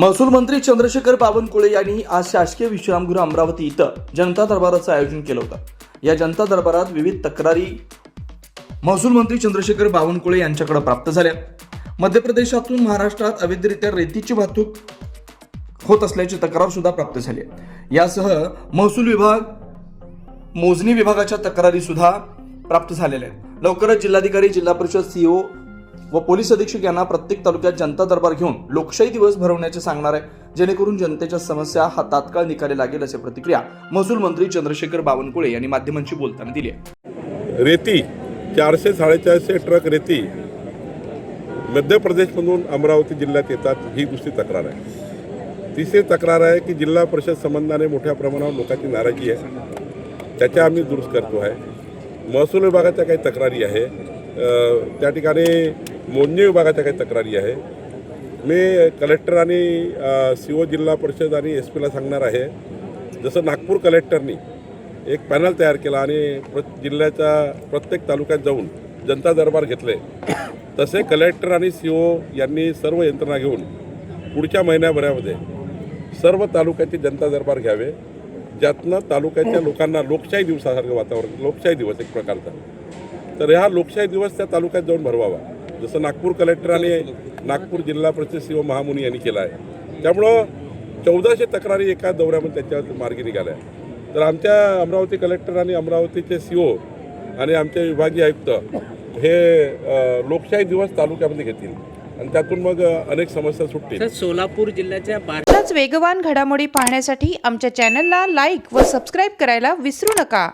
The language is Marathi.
महसूल मंत्री चंद्रशेखर बावनकुळे यांनी आज शासकीय विश्रामगृह अमरावती इथं जनता दरबाराचं आयोजन केलं होतं। या जनता दरबारात विविध तक्रारी महसूल मंत्री चंद्रशेखर बावनकुळे यांच्याकडे प्राप्त झाल्या। मध्य प्रदेशातून महाराष्ट्रात अवैधरित्या रेतीची वाहतूक होत असल्याची तक्रार सुद्धा प्राप्त झाली आहे। यासह महसूल विभाग मोजणी विभागाच्या तक्रारी सुद्धा प्राप्त झालेल्या आहेत। लवकरच जिल्हाधिकारी, जिल्हा परिषद सीओ व पोलीस अधीक्षक यांना प्रत्येक तालुक्यात जनता दरबार घेऊन लोकशाही दिवस भरवण्याचे सांगणार आहे, जेणेकरून जनतेच्या समस्या हा तात्काळ निकाली लागेल, अशी प्रतिक्रिया महसूल मंत्री चंद्रशेखर बावनकुळे यांनी माध्यमांशी बोलताना दिली आहे। रेती 400-450 ट्रक रेती मध्य प्रदेशमधून अमरावती जिल्ह्यात येतात, ही दुसरी तक्रार आहे। तिसरी तक्रार आहे की जिल्हा परिषद संबंधाने मोठ्या प्रमाणावर लोकांची नाराजी आहे, त्याच्या आम्ही दुरुस्त करतो आहे। महसूल विभागाच्या काही तक्रारी आहे, त्या ठिकाणी मोजणी विभागाच्या काही तक्रारी आहे। मी कलेक्टर आणि सीओ जिल्हा परिषद आणि SP ला सांगणार आहे, जसं नागपूर कलेक्टरनी एक पॅनल तयार केला आणि जिल्ह्याच्या प्रत्येक तालुक्यात जाऊन जनता दरबार घेतले, तसे कलेक्टर आणि सीओ यांनी सर्व यंत्रणा घेऊन पुढच्या महिन्याभरामध्ये सर्व तालुक्याचे जनता दरबार घ्यावे, ज्यातनं तालुक्याच्या लोकांना लोकशाही दिवसासारखं वातावरण, लोकशाही दिवस एक प्रकारचा, तर हा लोकशाही दिवस त्या तालुक्यात जाऊन भरवावा, जसं नागपूर कलेक्टर आणि नागपूर जिल्हा परिषद सीओ महामुनी यांनी केला आहे। त्यामुळं 1400 तक्रारी एका दौऱ्यामध्ये त्याच्यावर मार्गी निघाल्या आहे। तर आमच्या अमरावती कलेक्टर आणि अमरावतीचे सीओ आणि आमचे विभागीय आयुक्त हे लोकशाही दिवस तालुक्यामध्ये घेतील आणि त्यातून मग अनेक समस्या सुटतील। सोलापूर जिल्ह्याच्या वेगवान घडामोडी पाहण्यासाठी आमच्या चॅनलला लाईक व सबस्क्राईब करायला विसरू नका।